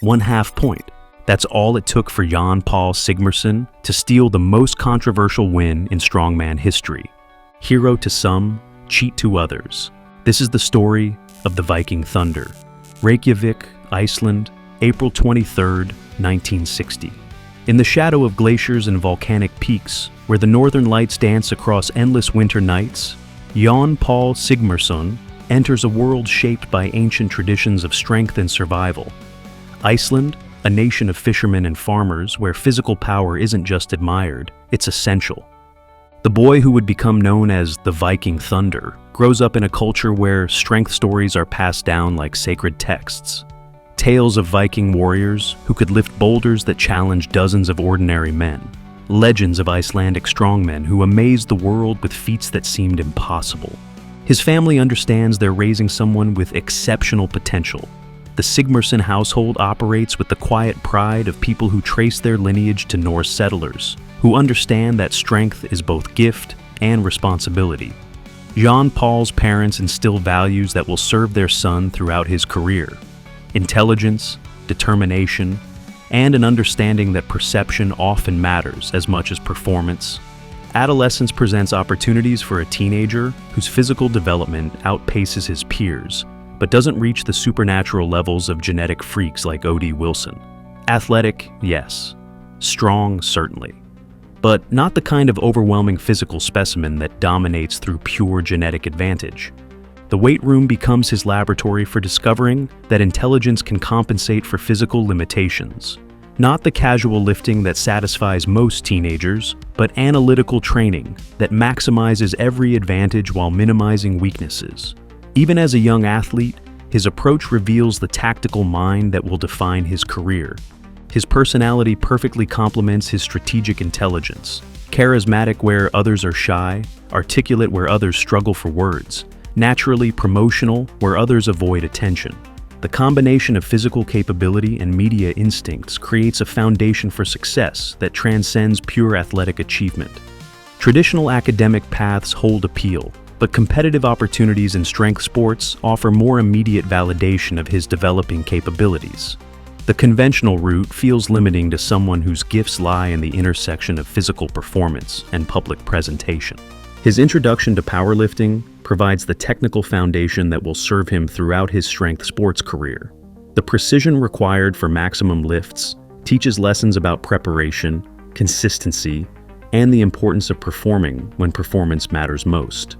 1/2 point. That's all it took for Jón Páll Sigmarsson to steal the most controversial win in strongman history. Hero to some, cheat to others. This is the story of the Viking Thunder. Reykjavik, Iceland, April 23, 1960. In the shadow of glaciers and volcanic peaks, where the northern lights dance across endless winter nights, Jón Páll Sigmarsson enters a world shaped by ancient traditions of strength and survival. Iceland, a nation of fishermen and farmers where physical power isn't just admired, it's essential. The boy who would become known as the Viking Thunder grows up in a culture where strength stories are passed down like sacred texts. Tales of Viking warriors who could lift boulders that challenged dozens of ordinary men. Legends of Icelandic strongmen who amazed the world with feats that seemed impossible. His family understands they're raising someone with exceptional potential. The Sigmarsson household operates with the quiet pride of people who trace their lineage to Norse settlers, who understand that strength is both gift and responsibility. Jon Pall's parents instill values that will serve their son throughout his career. Intelligence, determination, and an understanding that perception often matters as much as performance. Adolescence presents opportunities for a teenager whose physical development outpaces his peers, but doesn't reach the supernatural levels of genetic freaks like O.D. Wilson. Athletic, yes. Strong, certainly. But not the kind of overwhelming physical specimen that dominates through pure genetic advantage. The weight room becomes his laboratory for discovering that intelligence can compensate for physical limitations. Not the casual lifting that satisfies most teenagers, but analytical training that maximizes every advantage while minimizing weaknesses. Even as a young athlete, his approach reveals the tactical mind that will define his career. His personality perfectly complements his strategic intelligence. Charismatic where others are shy, articulate where others struggle for words, naturally promotional where others avoid attention. The combination of physical capability and media instincts creates a foundation for success that transcends pure athletic achievement. Traditional academic paths hold appeal, but competitive opportunities in strength sports offer more immediate validation of his developing capabilities. The conventional route feels limiting to someone whose gifts lie in the intersection of physical performance and public presentation. His introduction to powerlifting provides the technical foundation that will serve him throughout his strength sports career. The precision required for maximum lifts teaches lessons about preparation, consistency, and the importance of performing when performance matters most.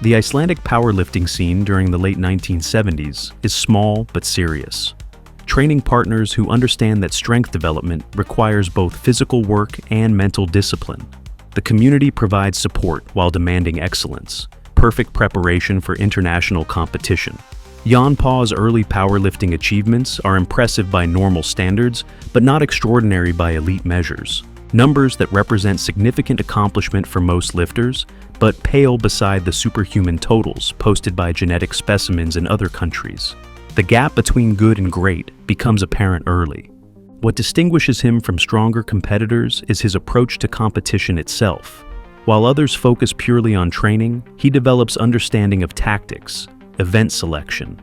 The Icelandic powerlifting scene during the late 1970s is small but serious. Training partners who understand that strength development requires both physical work and mental discipline. The community provides support while demanding excellence, perfect preparation for international competition. Jón Páll's early powerlifting achievements are impressive by normal standards, but not extraordinary by elite measures. Numbers that represent significant accomplishment for most lifters, but pale beside the superhuman totals posted by genetic specimens in other countries. The gap between good and great becomes apparent early. What distinguishes him from stronger competitors is his approach to competition itself. While others focus purely on training, he develops understanding of tactics, event selection,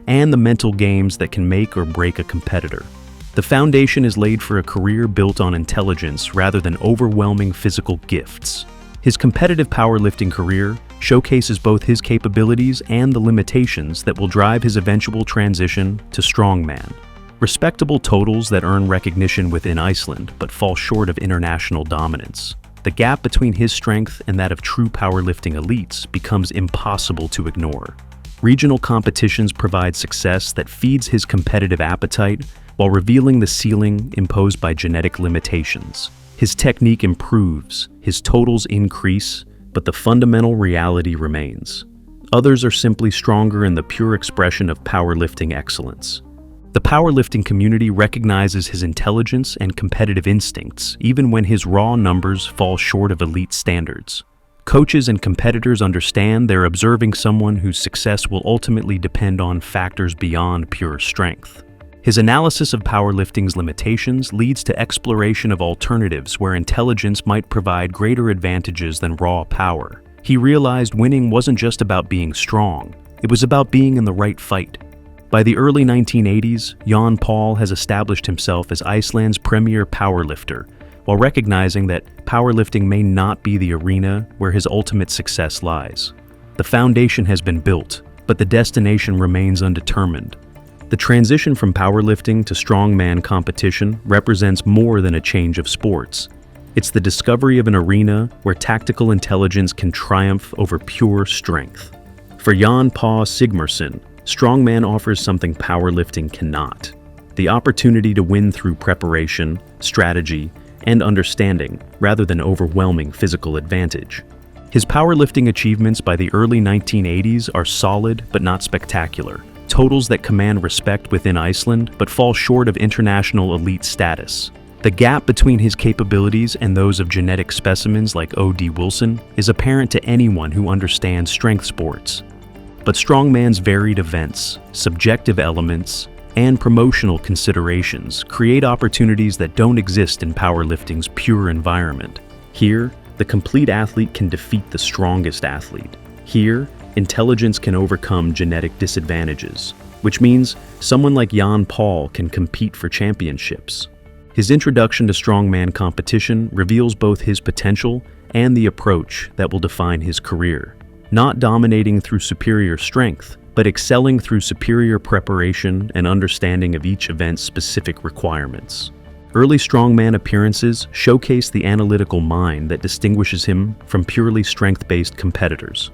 and the mental games that can make or break a competitor. The foundation is laid for a career built on intelligence rather than overwhelming physical gifts. His competitive powerlifting career showcases both his capabilities and the limitations that will drive his eventual transition to strongman. Respectable totals that earn recognition within Iceland but fall short of international dominance. The gap between his strength and that of true powerlifting elites becomes impossible to ignore. Regional competitions provide success that feeds his competitive appetite while revealing the ceiling imposed by genetic limitations. His technique improves, his totals increase, but the fundamental reality remains. Others are simply stronger in the pure expression of powerlifting excellence. The powerlifting community recognizes his intelligence and competitive instincts, even when his raw numbers fall short of elite standards. Coaches and competitors understand they're observing someone whose success will ultimately depend on factors beyond pure strength. His analysis of powerlifting's limitations leads to exploration of alternatives where intelligence might provide greater advantages than raw power. He realized winning wasn't just about being strong, it was about being in the right fight. By the early 1980s, Jon Pall has established himself as Iceland's premier powerlifter, while recognizing that powerlifting may not be the arena where his ultimate success lies. The foundation has been built, but the destination remains undetermined. The transition from powerlifting to strongman competition represents more than a change of sports. It's the discovery of an arena where tactical intelligence can triumph over pure strength. For Jón Páll Sigmarsson, strongman offers something powerlifting cannot: the opportunity to win through preparation, strategy, and understanding, rather than overwhelming physical advantage. His powerlifting achievements by the early 1980s are solid but not spectacular, totals that command respect within Iceland but fall short of international elite status. The gap between his capabilities and those of genetic specimens like O.D. Wilson is apparent to anyone who understands strength sports. But strongman's varied events, subjective elements, and promotional considerations create opportunities that don't exist in powerlifting's pure environment. Here, the complete athlete can defeat the strongest athlete. Here, intelligence can overcome genetic disadvantages, which means someone like Jón Páll can compete for championships. His introduction to strongman competition reveals both his potential and the approach that will define his career. Not dominating through superior strength, but excelling through superior preparation and understanding of each event's specific requirements. Early strongman appearances showcase the analytical mind that distinguishes him from purely strength-based competitors.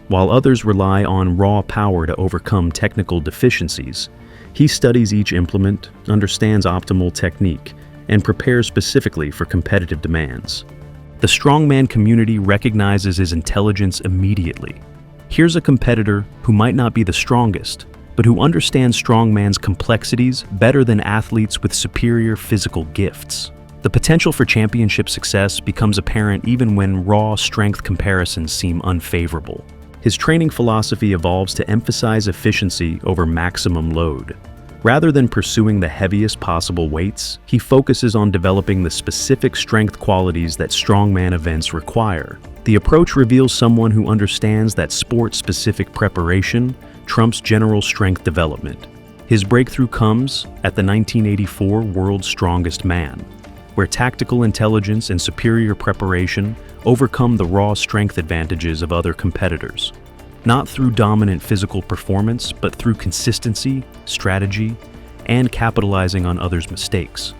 While others rely on raw power to overcome technical deficiencies, he studies each implement, understands optimal technique, and prepares specifically for competitive demands. The strongman community recognizes his intelligence immediately. Here's a competitor who might not be the strongest, but who understands strongman's complexities better than athletes with superior physical gifts. The potential for championship success becomes apparent even when raw strength comparisons seem unfavorable. His training philosophy evolves to emphasize efficiency over maximum load. Rather than pursuing the heaviest possible weights, he focuses on developing the specific strength qualities that strongman events require. The approach reveals someone who understands that sport-specific preparation trumps general strength development. His breakthrough comes at the 1984 World's Strongest Man, where tactical intelligence and superior preparation overcome the raw strength advantages of other competitors. Not through dominant physical performance, but through consistency, strategy, and capitalizing on others' mistakes.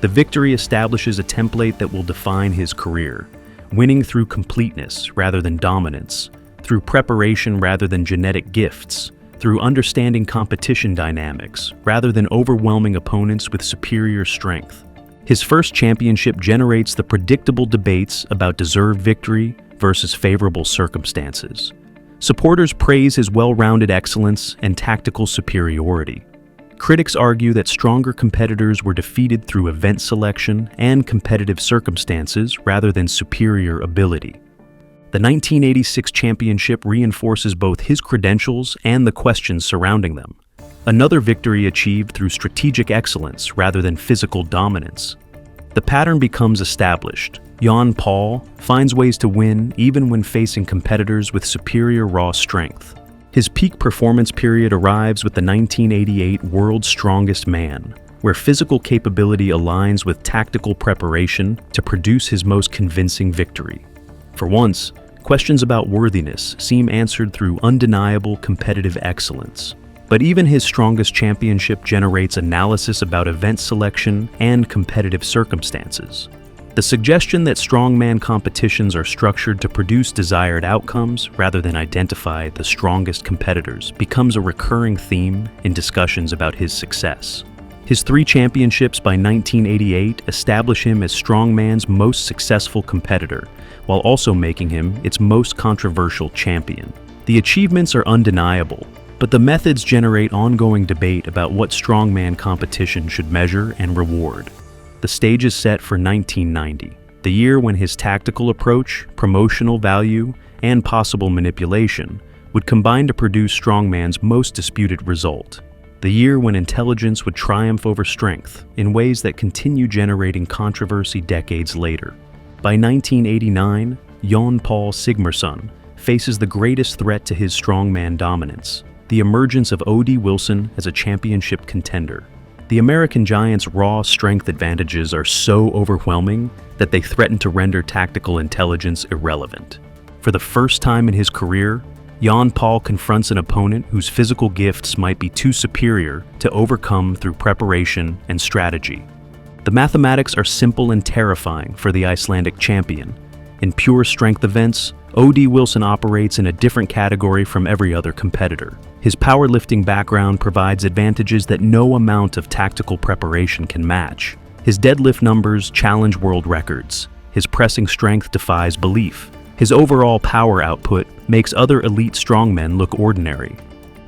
The victory establishes a template that will define his career, winning through completeness rather than dominance, through preparation rather than genetic gifts, through understanding competition dynamics rather than overwhelming opponents with superior strength. His first championship generates the predictable debates about deserved victory versus favorable circumstances. Supporters praise his well-rounded excellence and tactical superiority. Critics argue that stronger competitors were defeated through event selection and competitive circumstances rather than superior ability. The 1986 championship reinforces both his credentials and the questions surrounding them. Another victory achieved through strategic excellence rather than physical dominance. The pattern becomes established. Jón Páll finds ways to win even when facing competitors with superior raw strength. His peak performance period arrives with the 1988 World's Strongest Man, where physical capability aligns with tactical preparation to produce his most convincing victory. For once, questions about worthiness seem answered through undeniable competitive excellence. But even his strongest championship generates analysis about event selection and competitive circumstances. The suggestion that strongman competitions are structured to produce desired outcomes rather than identify the strongest competitors becomes a recurring theme in discussions about his success. His 3 championships by 1988 establish him as strongman's most successful competitor, while also making him its most controversial champion. The achievements are undeniable, but the methods generate ongoing debate about what strongman competition should measure and reward. The stage is set for 1990, the year when his tactical approach, promotional value, and possible manipulation would combine to produce strongman's most disputed result. The year when intelligence would triumph over strength in ways that continue generating controversy decades later. By 1989, Jón Páll Sigmarsson faces the greatest threat to his strongman dominance: the emergence of O.D. Wilson as a championship contender. The American Giant's raw strength advantages are so overwhelming that they threaten to render tactical intelligence irrelevant. For the first time in his career, Jón Pall confronts an opponent whose physical gifts might be too superior to overcome through preparation and strategy. The mathematics are simple and terrifying for the Icelandic champion. In pure strength events, O.D. Wilson operates in a different category from every other competitor. His powerlifting background provides advantages that no amount of tactical preparation can match. His deadlift numbers challenge world records. His pressing strength defies belief. His overall power output makes other elite strongmen look ordinary.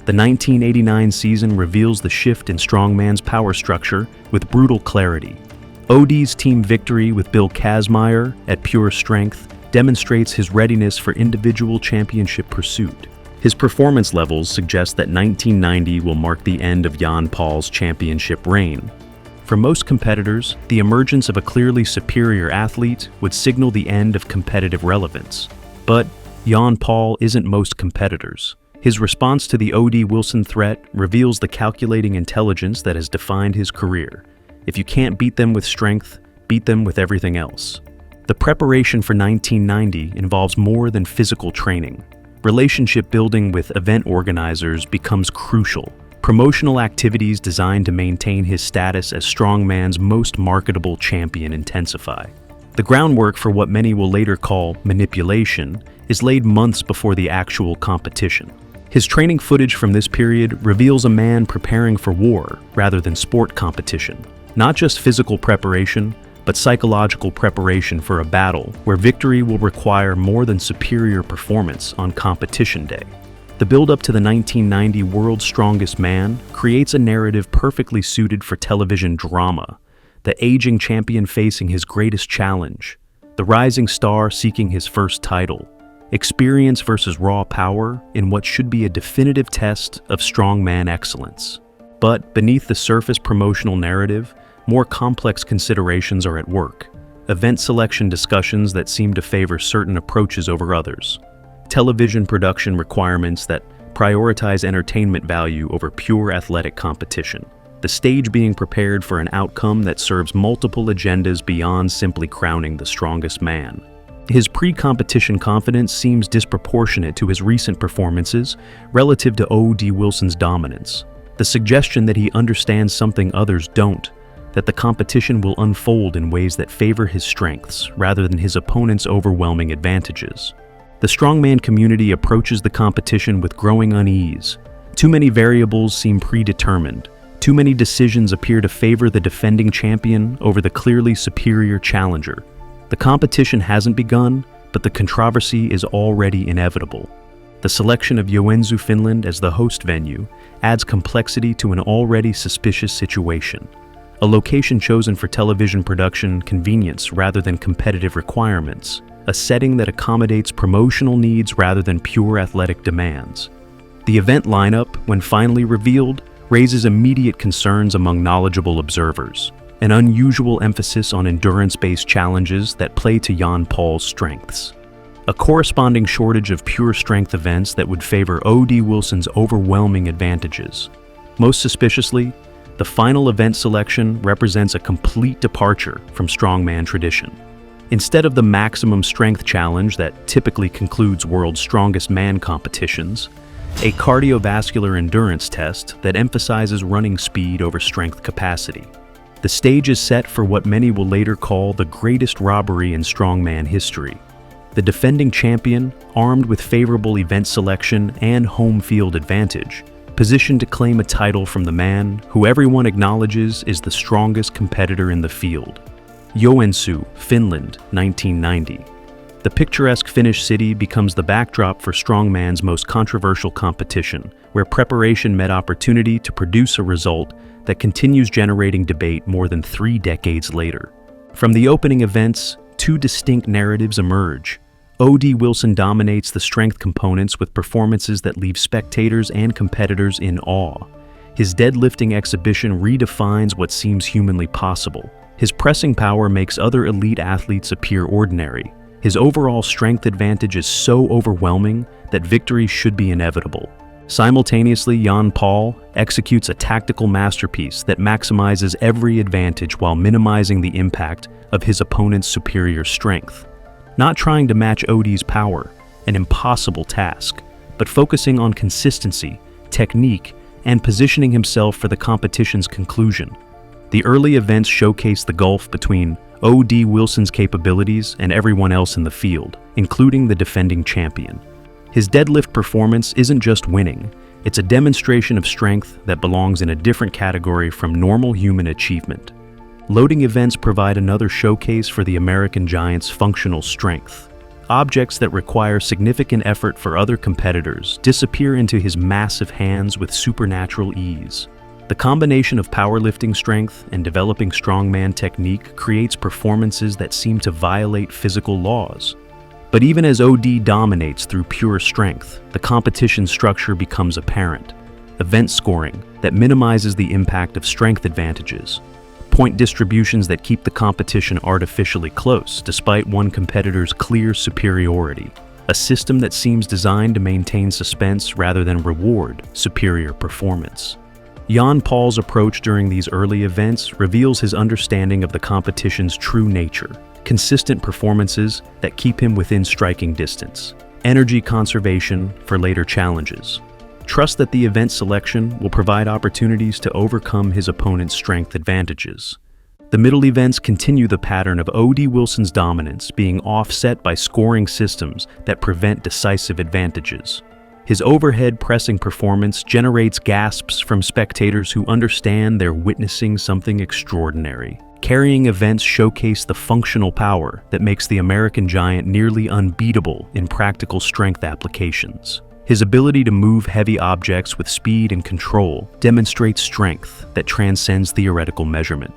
The 1989 season reveals the shift in strongman's power structure with brutal clarity. O.D.'s team victory with Bill Kazmaier at pure strength demonstrates his readiness for individual championship pursuit. His performance levels suggest that 1990 will mark the end of Jón Páll's championship reign. For most competitors, the emergence of a clearly superior athlete would signal the end of competitive relevance. But Jón Páll isn't most competitors. His response to the O.D. Wilson threat reveals the calculating intelligence that has defined his career. If you can't beat them with strength, beat them with everything else. The preparation for 1990 involves more than physical training. Relationship building with event organizers becomes crucial. Promotional activities designed to maintain his status as strongman's most marketable champion intensify. The groundwork for what many will later call manipulation is laid months before the actual competition. His training footage from this period reveals a man preparing for war rather than sport competition. Not just physical preparation, but psychological preparation for a battle where victory will require more than superior performance on competition day. The build-up to the 1990 World's Strongest Man creates a narrative perfectly suited for television drama. The aging champion facing his greatest challenge, the rising star seeking his first title, experience versus raw power in what should be a definitive test of strongman excellence. But beneath the surface promotional narrative, more complex considerations are at work. Event selection discussions that seem to favor certain approaches over others. Television production requirements that prioritize entertainment value over pure athletic competition. The stage being prepared for an outcome that serves multiple agendas beyond simply crowning the strongest man. His pre-competition confidence seems disproportionate to his recent performances relative to O.D. Wilson's dominance. The suggestion that he understands something others don't, that the competition will unfold in ways that favor his strengths rather than his opponent's overwhelming advantages. The strongman community approaches the competition with growing unease. Too many variables seem predetermined. Too many decisions appear to favor the defending champion over the clearly superior challenger. The competition hasn't begun, but the controversy is already inevitable. The selection of Joensuu, Finland as the host venue adds complexity to an already suspicious situation. A location chosen for television production convenience rather than competitive requirements. A setting that accommodates promotional needs rather than pure athletic demands. The event lineup, when finally revealed, raises immediate concerns among knowledgeable observers. An unusual emphasis on endurance-based challenges that play to Jón Páll's strengths. A corresponding shortage of pure strength events that would favor O.D. Wilson's overwhelming advantages. Most suspiciously, the final event selection represents a complete departure from strongman tradition. Instead of the maximum strength challenge that typically concludes World's Strongest Man competitions, a cardiovascular endurance test that emphasizes running speed over strength capacity. The stage is set for what many will later call the greatest robbery in strongman history. The defending champion, armed with favorable event selection and home field advantage, positioned to claim a title from the man who everyone acknowledges is the strongest competitor in the field. Joensuu, Finland, 1990. The picturesque Finnish city becomes the backdrop for strongman's most controversial competition, where preparation met opportunity to produce a result that continues generating debate more than 3 decades later. From the opening events, 2 distinct narratives emerge. O.D. Wilson dominates the strength components with performances that leave spectators and competitors in awe. His deadlifting exhibition redefines what seems humanly possible. His pressing power makes other elite athletes appear ordinary. His overall strength advantage is so overwhelming that victory should be inevitable. Simultaneously, Jon Pall executes a tactical masterpiece that maximizes every advantage while minimizing the impact of his opponent's superior strength. Not trying to match OD's power, an impossible task, but focusing on consistency, technique, and positioning himself for the competition's conclusion. The early events showcase the gulf between O.D. Wilson's capabilities and everyone else in the field, including the defending champion. His deadlift performance isn't just winning, it's a demonstration of strength that belongs in a different category from normal human achievement. Loading events provide another showcase for the American Giant's functional strength. Objects that require significant effort for other competitors disappear into his massive hands with supernatural ease. The combination of powerlifting strength and developing strongman technique creates performances that seem to violate physical laws. But even as OD dominates through pure strength, the competition structure becomes apparent. Event scoring that minimizes the impact of strength advantages. Point distributions that keep the competition artificially close despite one competitor's clear superiority. A system that seems designed to maintain suspense rather than reward superior performance. Jon Pall's approach during these early events reveals his understanding of the competition's true nature. Consistent performances that keep him within striking distance. Energy conservation for later challenges. Trust that the event selection will provide opportunities to overcome his opponent's strength advantages. The middle events continue the pattern of O.D. Wilson's dominance being offset by scoring systems that prevent decisive advantages. His overhead pressing performance generates gasps from spectators who understand they're witnessing something extraordinary. Carrying events showcase the functional power that makes the American Giant nearly unbeatable in practical strength applications. His ability to move heavy objects with speed and control demonstrates strength that transcends theoretical measurement.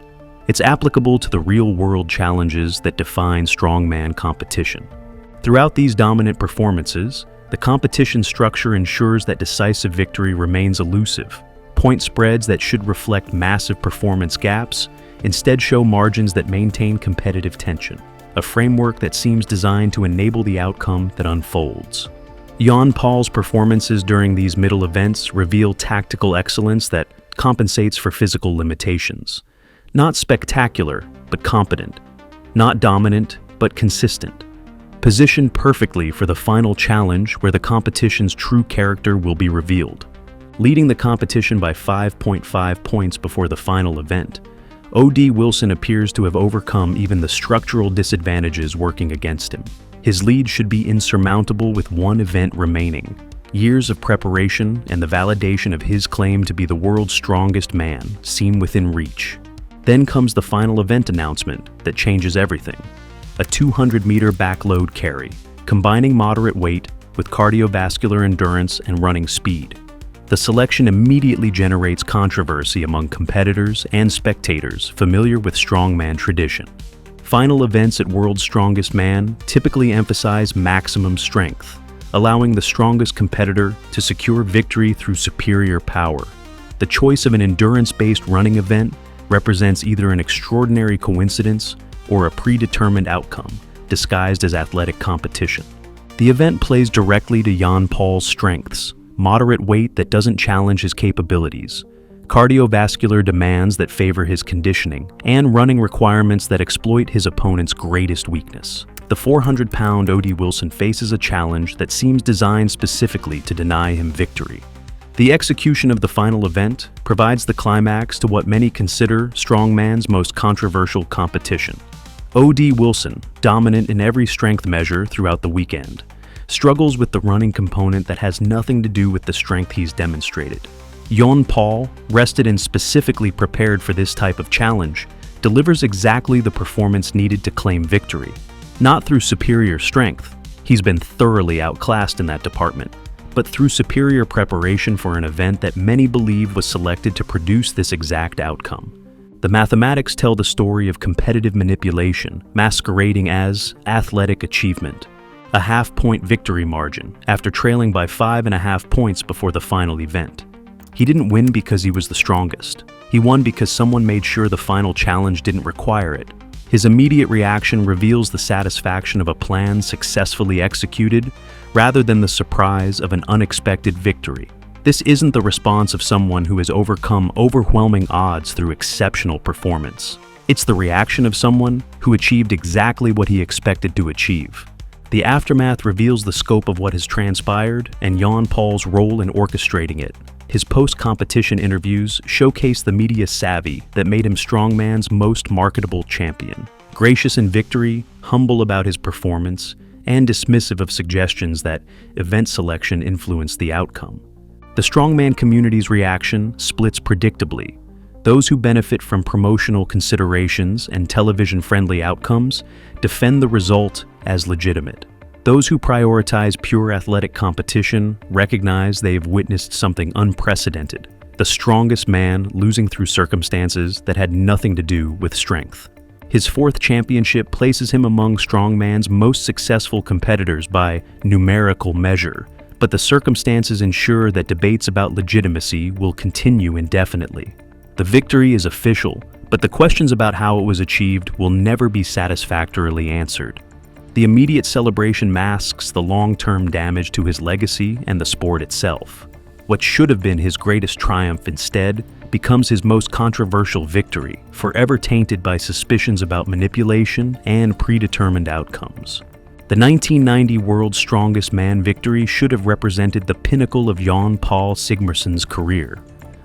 It's applicable to the real-world challenges that define strongman competition. Throughout these dominant performances, the competition structure ensures that decisive victory remains elusive. Point spreads that should reflect massive performance gaps instead show margins that maintain competitive tension, a framework that seems designed to enable the outcome that unfolds. Jon Pall's performances during these middle events reveal tactical excellence that compensates for physical limitations. Not spectacular, but competent. Not dominant, but consistent. Positioned perfectly for the final challenge where the competition's true character will be revealed. Leading the competition by 5.5 points before the final event, O.D. Wilson appears to have overcome even the structural disadvantages working against him. His lead should be insurmountable with one event remaining. Years of preparation and the validation of his claim to be the world's strongest man seem within reach. Then comes the final event announcement that changes everything. A 200-meter backload carry, combining moderate weight with cardiovascular endurance and running speed. The selection immediately generates controversy among competitors and spectators familiar with strongman tradition. Final events at World's Strongest Man typically emphasize maximum strength, allowing the strongest competitor to secure victory through superior power. The choice of an endurance-based running event represents either an extraordinary coincidence or a predetermined outcome, disguised as athletic competition. The event plays directly to Jon Pall's strengths: moderate weight that doesn't challenge his capabilities, cardiovascular demands that favor his conditioning, and running requirements that exploit his opponent's greatest weakness. The 400-pound O.D. Wilson faces a challenge that seems designed specifically to deny him victory. The execution of the final event provides the climax to what many consider strongman's most controversial competition. O.D. Wilson, dominant in every strength measure throughout the weekend, struggles with the running component that has nothing to do with the strength he's demonstrated. Jon Pall, rested and specifically prepared for this type of challenge, delivers exactly the performance needed to claim victory. Not through superior strength, he's been thoroughly outclassed in that department, but through superior preparation for an event that many believe was selected to produce this exact outcome. The mathematics tell the story of competitive manipulation masquerading as athletic achievement. A half-point victory margin after trailing by 5.5 points before the final event. He didn't win because he was the strongest. He won because someone made sure the final challenge didn't require it. His immediate reaction reveals the satisfaction of a plan successfully executed rather than the surprise of an unexpected victory. This isn't the response of someone who has overcome overwhelming odds through exceptional performance. It's the reaction of someone who achieved exactly what he expected to achieve. The aftermath reveals the scope of what has transpired and Jon Pall's role in orchestrating it. His post-competition interviews showcase the media savvy that made him Strongman's most marketable champion. Gracious in victory, humble about his performance, and dismissive of suggestions that event selection influenced the outcome. The Strongman community's reaction splits predictably. Those who benefit from promotional considerations and television-friendly outcomes defend the result as legitimate. Those who prioritize pure athletic competition recognize they have witnessed something unprecedented, the strongest man losing through circumstances that had nothing to do with strength. His fourth championship places him among Strongman's most successful competitors by numerical measure, but the circumstances ensure that debates about legitimacy will continue indefinitely. The victory is official, but the questions about how it was achieved will never be satisfactorily answered. The immediate celebration masks the long-term damage to his legacy and the sport itself. What should have been his greatest triumph instead becomes his most controversial victory, forever tainted by suspicions about manipulation and predetermined outcomes. The 1990 World's Strongest Man victory should have represented the pinnacle of Jón Páll Sigmarsson's career,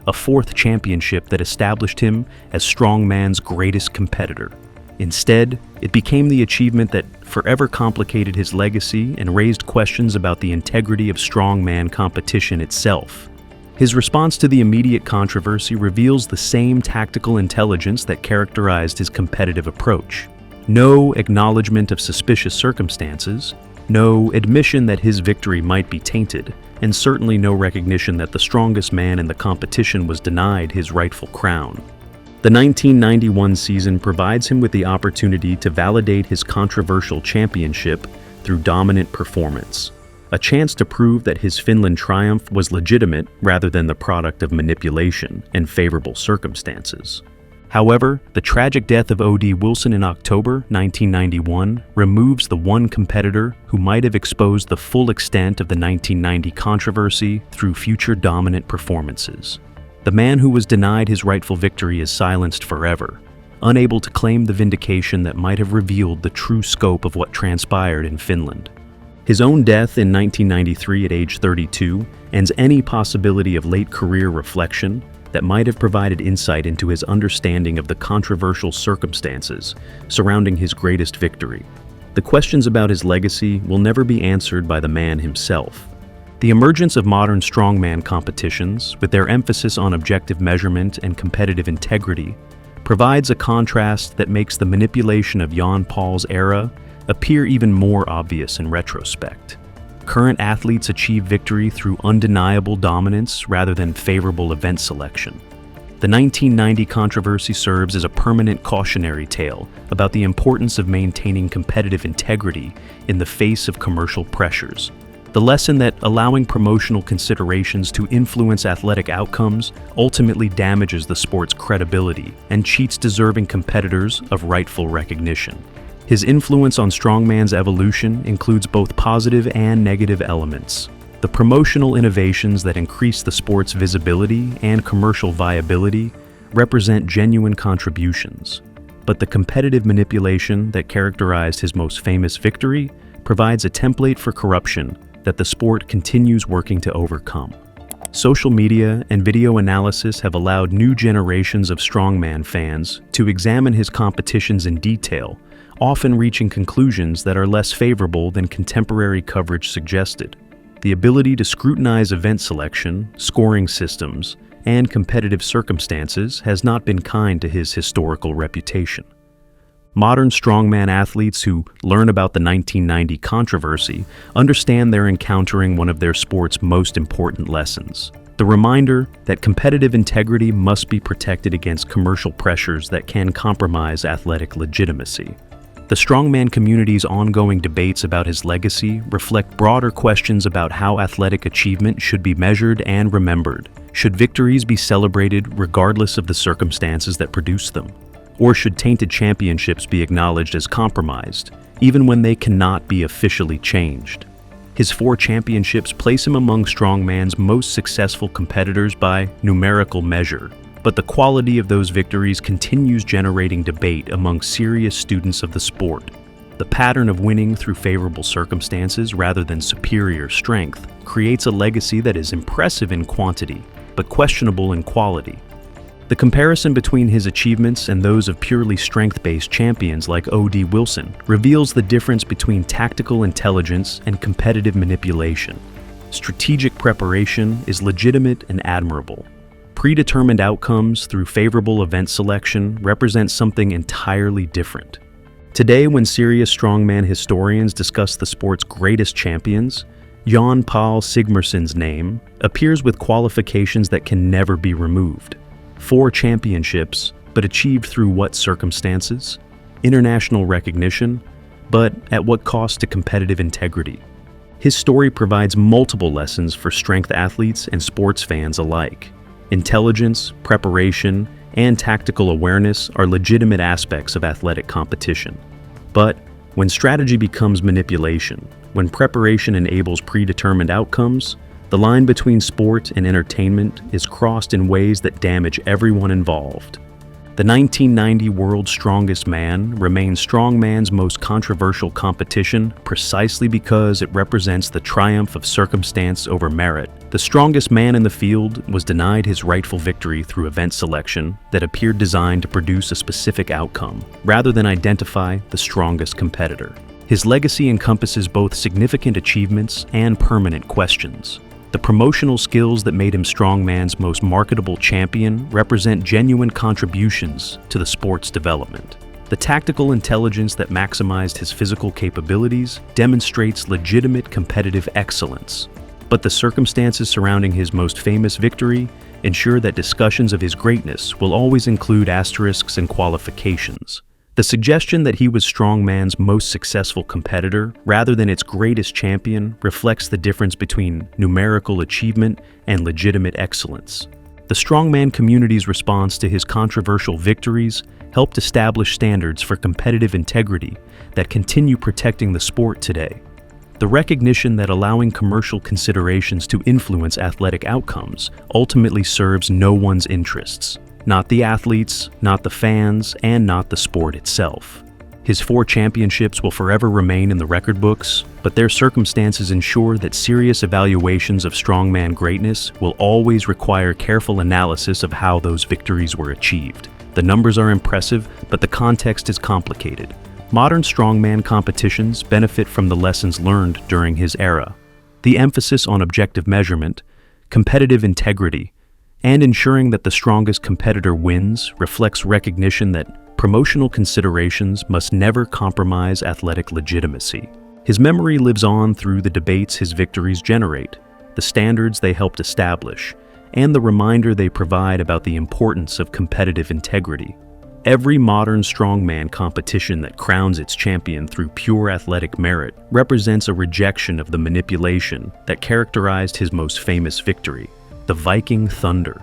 a fourth championship that established him as Strongman's greatest competitor. Instead, it became the achievement that forever complicated his legacy and raised questions about the integrity of Strongman competition itself. His response to the immediate controversy reveals the same tactical intelligence that characterized his competitive approach. No acknowledgement of suspicious circumstances, no admission that his victory might be tainted, and certainly no recognition that the strongest man in the competition was denied his rightful crown. The 1991 season provides him with the opportunity to validate his controversial championship through dominant performance, a chance to prove that his Finland triumph was legitimate rather than the product of manipulation and favorable circumstances. However, the tragic death of O.D. Wilson in October 1991 removes the one competitor who might have exposed the full extent of the 1990 controversy through future dominant performances. The man who was denied his rightful victory is silenced forever, unable to claim the vindication that might have revealed the true scope of what transpired in Finland. His own death in 1993 at age 32 ends any possibility of late career reflection that might have provided insight into his understanding of the controversial circumstances surrounding his greatest victory. The questions about his legacy will never be answered by the man himself. The emergence of modern strongman competitions, with their emphasis on objective measurement and competitive integrity, provides a contrast that makes the manipulation of Jón Páll's era appear even more obvious in retrospect. Current athletes achieve victory through undeniable dominance rather than favorable event selection. The 1990 controversy serves as a permanent cautionary tale about the importance of maintaining competitive integrity in the face of commercial pressures. The lesson that allowing promotional considerations to influence athletic outcomes ultimately damages the sport's credibility and cheats deserving competitors of rightful recognition. His influence on Strongman's evolution includes both positive and negative elements. The promotional innovations that increase the sport's visibility and commercial viability represent genuine contributions. But the competitive manipulation that characterized his most famous victory provides a template for corruption that the sport continues working to overcome. Social media and video analysis have allowed new generations of Strongman fans to examine his competitions in detail, often reaching conclusions that are less favorable than contemporary coverage suggested. The ability to scrutinize event selection, scoring systems, and competitive circumstances has not been kind to his historical reputation. Modern strongman athletes who learn about the 1990 controversy understand they're encountering one of their sport's most important lessons: the reminder that competitive integrity must be protected against commercial pressures that can compromise athletic legitimacy. The strongman community's ongoing debates about his legacy reflect broader questions about how athletic achievement should be measured and remembered. Should victories be celebrated regardless of the circumstances that produced them? Or should tainted championships be acknowledged as compromised, even when they cannot be officially changed? His 4 championships place him among strongman's most successful competitors by numerical measure, but the quality of those victories continues generating debate among serious students of the sport. The pattern of winning through favorable circumstances rather than superior strength creates a legacy that is impressive in quantity, but questionable in quality. The comparison between his achievements and those of purely strength-based champions like O.D. Wilson reveals the difference between tactical intelligence and competitive manipulation. Strategic preparation is legitimate and admirable. Predetermined outcomes through favorable event selection represent something entirely different. Today, when serious strongman historians discuss the sport's greatest champions, Jón Páll Sigmarsson's name appears with qualifications that can never be removed. 4 championships, but achieved through what circumstances? International recognition, but at what cost to competitive integrity? His story provides multiple lessons for strength athletes and sports fans alike. Intelligence, preparation, and tactical awareness are legitimate aspects of athletic competition. But when strategy becomes manipulation, when preparation enables predetermined outcomes, the line between sport and entertainment is crossed in ways that damage everyone involved. The 1990 World's Strongest Man remains strongman's most controversial competition precisely because it represents the triumph of circumstance over merit. The strongest man in the field was denied his rightful victory through event selection that appeared designed to produce a specific outcome, rather than identify the strongest competitor. His legacy encompasses both significant achievements and permanent questions. The promotional skills that made him strongman's most marketable champion represent genuine contributions to the sport's development. The tactical intelligence that maximized his physical capabilities demonstrates legitimate competitive excellence. But the circumstances surrounding his most famous victory ensure that discussions of his greatness will always include asterisks and qualifications. The suggestion that he was strongman's most successful competitor, rather than its greatest champion, reflects the difference between numerical achievement and legitimate excellence. The strongman community's response to his controversial victories helped establish standards for competitive integrity that continue protecting the sport today. The recognition that allowing commercial considerations to influence athletic outcomes ultimately serves no one's interests. Not the athletes, not the fans, and not the sport itself. His 4 championships will forever remain in the record books, but their circumstances ensure that serious evaluations of strongman greatness will always require careful analysis of how those victories were achieved. The numbers are impressive, but the context is complicated. Modern strongman competitions benefit from the lessons learned during his era. The emphasis on objective measurement, competitive integrity, and ensuring that the strongest competitor wins reflects recognition that promotional considerations must never compromise athletic legitimacy. His memory lives on through the debates his victories generate, the standards they helped establish, and the reminder they provide about the importance of competitive integrity. Every modern strongman competition that crowns its champion through pure athletic merit represents a rejection of the manipulation that characterized his most famous victory. The Viking Thunder,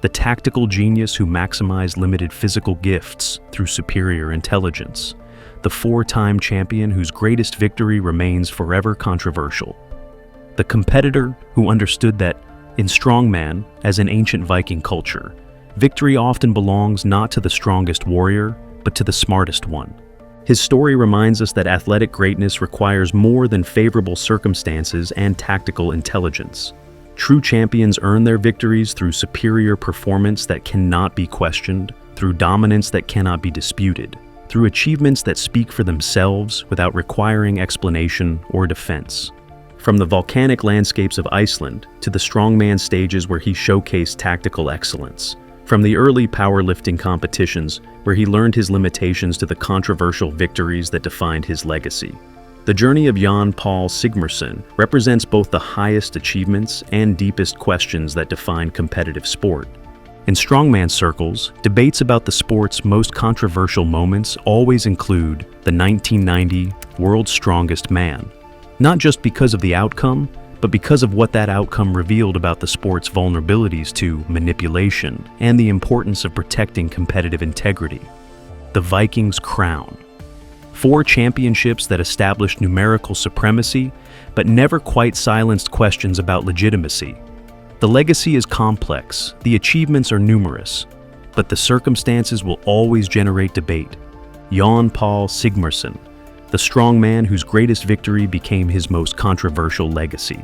the tactical genius who maximized limited physical gifts through superior intelligence, the 4-time champion whose greatest victory remains forever controversial, the competitor who understood that, in strongman, as in ancient Viking culture, victory often belongs not to the strongest warrior, but to the smartest one. His story reminds us that athletic greatness requires more than favorable circumstances and tactical intelligence. True champions earn their victories through superior performance that cannot be questioned, through dominance that cannot be disputed, through achievements that speak for themselves without requiring explanation or defense. From the volcanic landscapes of Iceland to the strongman stages where he showcased tactical excellence, from the early powerlifting competitions where he learned his limitations to the controversial victories that defined his legacy. The journey of Jón Páll Sigmarsson represents both the highest achievements and deepest questions that define competitive sport. In strongman circles, debates about the sport's most controversial moments always include the 1990 World's Strongest Man, not just because of the outcome, but because of what that outcome revealed about the sport's vulnerabilities to manipulation and the importance of protecting competitive integrity. The Viking's crown. 4 championships that established numerical supremacy, but never quite silenced questions about legitimacy. The legacy is complex, the achievements are numerous, but the circumstances will always generate debate. Jón Páll Sigmarsson, the strongman whose greatest victory became his most controversial legacy.